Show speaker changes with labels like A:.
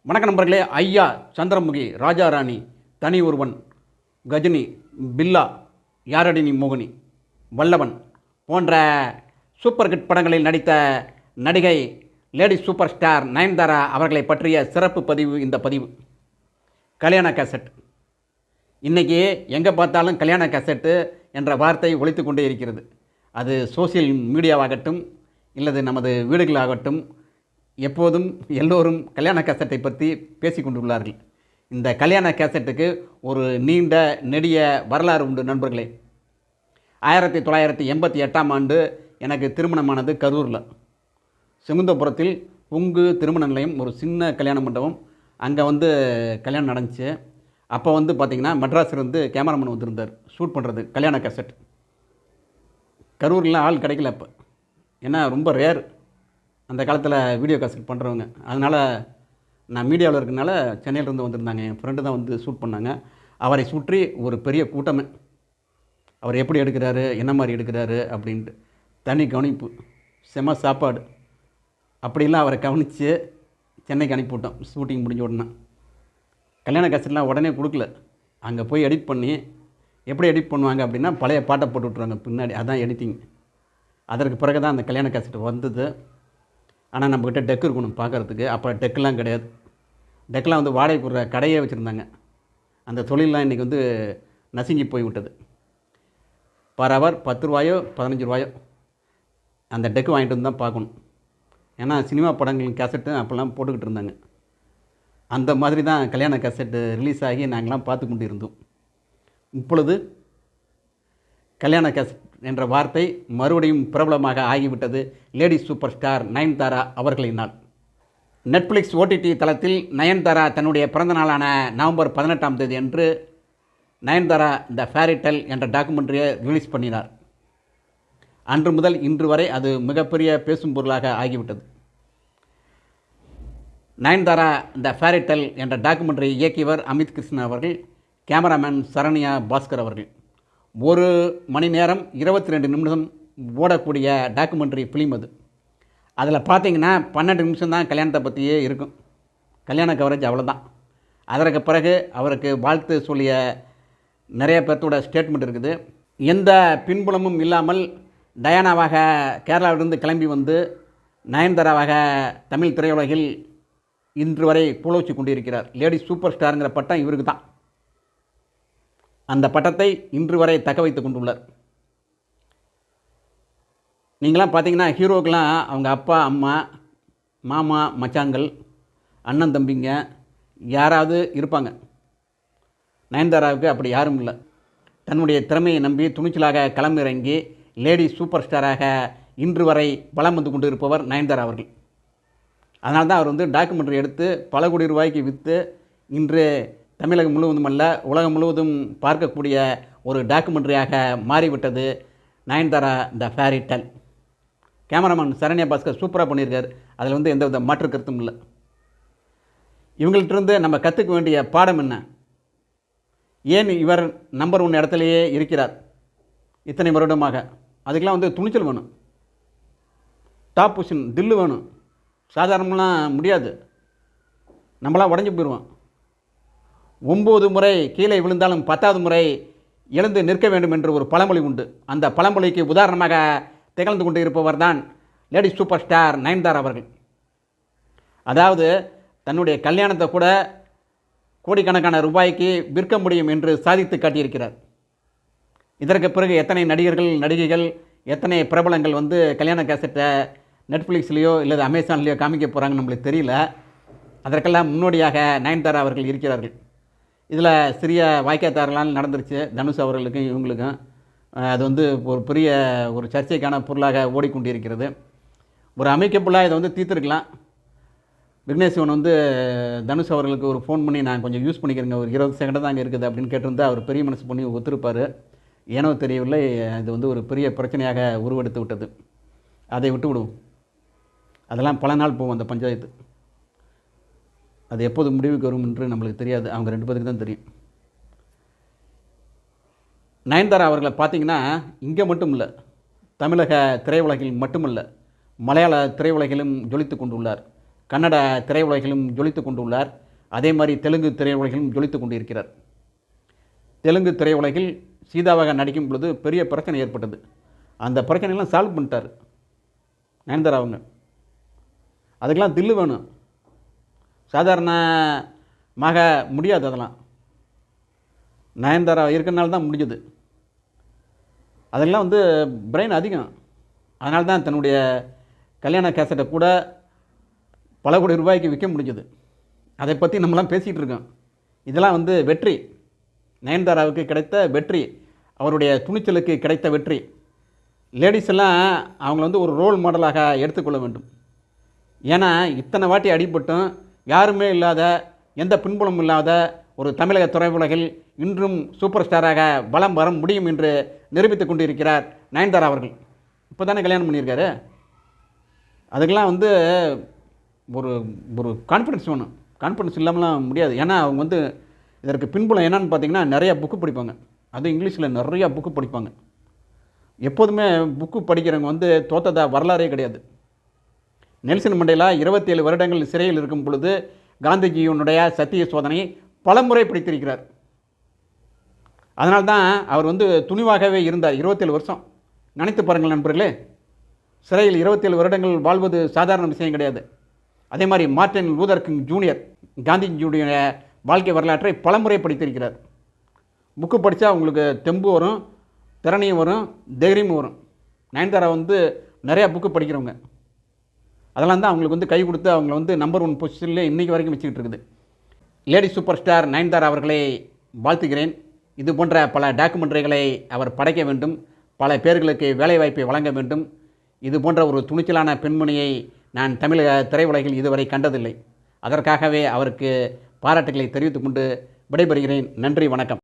A: வணக்க நண்பர்களே. ஐயா, சந்திரமுகி, ராஜா ராணி, தனி ஒருவன், கஜினி, பில்லா, யாரடி நீ மோகினி, வல்லவன் போன்ற சூப்பர் ஹிட் படங்களில் நடித்த நடிகை லேடி சூப்பர் ஸ்டார் நயன்தாரா அவர்களை பற்றிய சிறப்பு பதிவு இந்த பதிவு. கல்யாண கேசட். இன்றைக்கி எங்கே பார்த்தாலும் கல்யாண கேசட்டு என்ற வார்த்தை ஒலித்து கொண்டே இருக்கிறது. அது சோசியல் மீடியாவாகட்டும் இல்லது நமது வீடுகளாகட்டும் எப்போதும் எல்லோரும் கல்யாண கேசட்டை பற்றி பேசி கொண்டுள்ளார்கள். இந்த கல்யாண கேசட்டுக்கு ஒரு நீண்ட நெடிய வரலாறு உண்டு நண்பர்களே. 1988ஆம் ஆண்டு எனக்கு திருமணமானது கரூரில். செங்குந்தபுரத்தில் பொங்கு திருமண நிலையம், ஒரு சின்ன கல்யாண மண்டபம். அங்கே கல்யாணம் நடந்துச்சு. அப்போ பார்த்திங்கன்னா மெட்ராஸ்லேருந்து கேமராமேன் வந்திருந்தார் ஷூட் பண்ணுறது கல்யாண கேசட். கரூரில் ஆள் கிடைக்கல அப்போ, ஏன்னா ரொம்ப ரேர் அந்த காலத்தில் வீடியோ கேசட் பண்ணுறவங்க. அதனால் நான் மீடியாவில் இருக்கனால சென்னையிலேருந்து வந்திருந்தாங்க. என் ஃப்ரெண்டு தான் ஷூட் பண்ணாங்க. அவரை சுற்றி ஒரு பெரிய கூட்டமே. அவர் எப்படி எடுக்கிறாரு, என்ன மாதிரி எடுக்கிறாரு அப்படின்ட்டு தனி கவனிப்பு, செம சாப்பாடு. அப்படிலாம் அவரை கவனித்து சென்னைக்கு அனுப்பிவிட்டோம். ஷூட்டிங் முடிஞ்ச உடனே கல்யாண கேசட்லாம் உடனே கொடுக்கல. அங்கே போய் எடிட் பண்ணி, எப்படி எடிட் பண்ணுவாங்க அப்படின்னா பழைய பாட்டை போட்டு விட்ருவாங்க பின்னாடி. அதுதான் எடிட்டிங். அதற்கு பிறகு தான் அந்த கல்யாண கேசட் வந்தது. ஆனால் நம்மக்கிட்ட டெக் இருக்கணும் பார்க்குறதுக்கு. அப்போ டெக்கெலாம் கிடையாது. டெக்கெலாம் வாடகை கொடுற கடையே வச்சுருந்தாங்க. அந்த தொழிலெலாம் இன்றைக்கி நசுங்கி போய் விட்டது. பர் ஹவர் 10 ரூபாயோ 15 ரூபாயோ அந்த டெக்கு வாங்கிட்டு வந்து தான் பார்க்கணும். ஏன்னா சினிமா படங்கள் கேசட்டு அப்போல்லாம் போட்டுக்கிட்டு இருந்தாங்க. அந்த மாதிரி தான் கல்யாண கேசட்டு ரிலீஸ் ஆகி நாங்களாம் பார்த்து கொண்டு இருந்தோம். இப்பொழுது கல்யாண கேசட் என்ற வார்த்தை மறுபடியும் பிரபலமாக ஆகிவிட்டது லேடி சூப்பர் ஸ்டார் நயன்தாரா அவர்களினால். நெட்ஃப்ளிக்ஸ் ஓடிடி தளத்தில் நயன்தாரா தன்னுடைய பிறந்த நாளான நவம்பர் 18ஆம் தேதி அன்று நயன்தாரா த ஃபேரிடெல் என்ற டாக்குமெண்ட்ரியை ரிலீஸ் பண்ணினார். அன்று முதல் இன்று வரை அது மிகப்பெரிய பேசும் பொருளாக ஆகிவிட்டது. நயன்தாரா த ஃபேரிடெல் என்ற டாக்குமெண்ட்ரியை இயக்கியவர் அமித் கிருஷ்ணன் அவர்கள், கேமராமேன் சரண்யா பாஸ்கர் அவர்கள். 1 மணி நேரம் 22 நிமிடம் ஓடக்கூடிய டாக்குமெண்ட்ரி ஃபிலிம் அது. அதில் பார்த்தீங்கன்னா 12 நிமிஷம் தான் கல்யாணத்தை பற்றியே இருக்கும். கல்யாண கவரேஜ் அவ்வளோதான். அதற்கு பிறகு அவருக்கு வாழ்த்து சொல்லிய நிறைய பேர்த்தோட ஸ்டேட்மெண்ட் இருக்குது. எந்த பின்புலமும் இல்லாமல் டயானாவாக கேரளாவிலிருந்து கிளம்பி நயன்தாராவாக தமிழ் திரையுலகில் இன்று வரை புலோச்சி கொண்டிருக்கிறார். லேடி சூப்பர் ஸ்டாருங்கிற பட்டம் இவருக்கு தான். அந்த பட்டத்தை இன்று வரை தக்க வைத்து கொண்டுள்ளார். நீங்களாம் பார்த்தீங்கன்னா ஹீரோக்கெலாம் அவங்க அப்பா அம்மா, மாமா மச்சான்கள், அண்ணன் தம்பிங்க யாராவது இருப்பாங்க. நயன்தாராவுக்கு அப்படி யாரும் இல்லை. தன்னுடைய திறமையை நம்பி துணிச்சலாக களமிறங்கி லேடி சூப்பர் ஸ்டாராக இன்று வரை வலம் வந்து கொண்டு இருப்பவர் நயன்தாரா அவர்கள். அதனால தான் அவர் டாக்குமெண்ட்ரி எடுத்து பல கோடி ரூபாய்க்கு விற்று இன்று தமிழகம் முழுவதும் அல்ல உலகம் முழுவதும் பார்க்கக்கூடிய ஒரு டாக்குமெண்ட்ரியாக மாறிவிட்டது நயன்தாரா த ஃபேரிடெல். கேமராமேன் சரண்யா பாஸ்கர் சூப்பராக பண்ணியிருக்கார். அதில் எந்த வித மாற்று கருத்தும் இல்லை. இவங்கள்ட்டிருந்து நம்ம கற்றுக்க வேண்டிய பாடம் என்ன? ஏன் இவர் நம்பர் 1 இடத்துலையே இருக்கிறார் இத்தனை வருடமாக? அதுக்கெலாம் துணிச்சல் வேணும், டாப் பொசிஷன், தில்லு வேணும். சாதாரணமாக முடியாது. நம்மளாம் உடஞ்சி போயிடுவோம். 9 முறை கீழே விழுந்தாலும் 10வது முறை எழுந்து நிற்க வேண்டும் என்று ஒரு பழமொழி உண்டு. அந்த பழமொழிக்கு உதாரணமாக திகழ்ந்து கொண்டு இருப்பவர் தான் லேடி சூப்பர் ஸ்டார் நயன்தாரா அவர்கள். அதாவது தன்னுடைய கல்யாணத்தை கூட கோடிக்கணக்கான ரூபாய்க்கு விற்க முடியும் என்று சாதித்து காட்டியிருக்கிறார். இதற்கு பிறகு எத்தனை நடிகர்கள் நடிகைகள் எத்தனை பிரபலங்கள் கல்யாண கேசட்டை நெட்ஃப்ளிக்ஸ்லேயோ இல்லை அமேசான்லேயோ காமிக்க போகிறாங்கன்னு நம்மளுக்கு தெரியல. அதற்கெல்லாம் முன்னோடியாக நயன்தாரா அவர்கள் இருக்கிறார்கள். இதில் சிறிய வாய்க்காத்தாரெலாம் நடந்துருச்சு தனுஷ் அவர்களுக்கும் இவங்களுக்கும். அது ஒரு பெரிய ஒரு சர்ச்சைக்கான பொருளாக ஓடிக்கொண்டிருக்கிறது. ஒரு அமைக்கப்பொருளாக இதை தீர்த்துருக்கலாம். விக்னேஷ் சிவன் தனுஷ் அவர்களுக்கு ஒரு ஃபோன் பண்ணி நான் கொஞ்சம் யூஸ் பண்ணிக்கிறேங்க, ஒரு 20 செகண்ட் தான் அங்கே இருக்குது அப்படின்னு கேட்டிருந்தா அவர் பெரிய மனசு பண்ணி ஒத்துருப்பார். ஏனோ தெரியவில்லை, இது ஒரு பெரிய பிரச்சனையாக உருவெடுத்து விட்டது. அதை விட்டு விடுவோம். அதெல்லாம் பல நாள் போகும் அந்த பஞ்சாயத்து. அது எப்போது முடிவுக்கு வரும் என்று நம்மளுக்கு தெரியாது. அவங்க 2 பேருக்கு தான் தெரியும். நயன்தாரா அவர்களை பார்த்திங்கன்னா இங்கே மட்டும் இல்லை, தமிழக திரையுலகில் மட்டுமல்ல மலையாள திரையுலகிலும் ஜொலித்து கொண்டுள்ளார். கன்னட திரையுலகிலும் ஜொலித்து கொண்டுள்ளார். அதே மாதிரி தெலுங்கு திரையுலகிலும் ஜொலித்து கொண்டு இருக்கிறார். தெலுங்கு திரையுலகில் சீதாவாக நடிக்கும் பொழுது பெரிய பிரச்சனை ஏற்பட்டது. அந்த பிரச்சனையெல்லாம் சால்வ் பண்ணிட்டார் நயன்தாரா அவங்க. அதுக்கெல்லாம் தில்லு வேணும், சாதாரணமாக முடியாது. அதெல்லாம் நயன்தாரா இருக்கிறனால தான் முடிஞ்சது. அதெல்லாம் பிரெயின் அதிகம். அதனால தான் தன்னுடைய கல்யாண கேசட்டை கூட பல கோடி ரூபாய்க்கு விற்க முடிஞ்சது. அதை பற்றி நம்மளாம் பேசிகிட்டு இருக்கோம். இதெல்லாம் வெற்றி, நயன்தாராவுக்கு கிடைத்த வெற்றி, அவருடைய துணிச்சலுக்கு கிடைத்த வெற்றி. லேடிஸ் எல்லாம் அவங்கள ஒரு ரோல் மாடலாக எடுத்துக்கொள்ள வேண்டும். ஏன்னா இத்தனை வாட்டி அடிபட்டும் யாருமே இல்லாத, எந்த பின்புலமும் இல்லாத ஒரு தமிழக திரையுலகில் இன்றும் சூப்பர் ஸ்டாராக பலம் வர முடியும் என்று நிரூபித்து கொண்டிருக்கிறார் நயன்தாரா அவர்கள். இப்போ தானே கல்யாணம் பண்ணியிருக்காரு. அதுக்கெல்லாம் ஒரு ஒரு கான்ஃபிடன்ஸ் வேணும். கான்ஃபிடன்ஸ் இல்லாமலாம் முடியாது. ஏன்னா அவங்க இதற்கு பின்புலம் என்னன்னு பார்த்தீங்கன்னா, நிறையா புக்கு படிப்பாங்க. அதுவும் இங்கிலீஷில் நிறையா புக்கு படிப்பாங்க. எப்போதுமே புக்கு படிக்கிறவங்க தோத்ததா வரலாறே கிடையாது. நெல்சன் மண்டேலா 27 வருடங்கள் சிறையில் இருக்கும் பொழுது காந்திஜியினுடைய சத்திய சோதனையை பலமுறை படித்திருக்கிறார். அதனால்தான் அவர் துணிவாகவே இருந்தார் 27 வருஷம். நினைத்து பாருங்கள் நண்பர்களே, சிறையில் 27 வருடங்கள் வாழ்வது சாதாரண விஷயம் கிடையாது. அதே மாதிரி மார்ட்டின் லூதர் கிங் ஜூனியர் காந்திஜியுடைய வாழ்க்கை வரலாற்றை பலமுறை படித்திருக்கிறார். புக்கு படித்தா உங்களுக்கு தெம்பு வரும், திறனையும் வரும், தைரியமும் வரும். நயன்தாரா நிறையா புக்கு படிக்கிறவங்க. அதெல்லாம் தான் அவங்களுக்கு கை கொடுத்து அவங்கள நம்பர் 1 பொசிஷனில் இன்றைக்கி வரைக்கும் வச்சுக்கிட்டு இருக்குது. லேடி சூப்பர் ஸ்டார் நயன்தாரா அவர்களை வாழ்த்துகிறேன். இது போன்ற பல டாக்குமெண்ட்ரிகளை அவர் படைக்க வேண்டும், பல பேர்களுக்கு வேலைவாய்ப்பை வழங்க வேண்டும். இது போன்ற ஒரு துணிச்சலான பெண்மணியை நான் தமிழக திரையுலகில் இதுவரை கண்டதில்லை. அதற்காகவே அவருக்கு பாராட்டுகளை தெரிவித்துக் கொண்டு விடைபெறுகிறேன். நன்றி, வணக்கம்.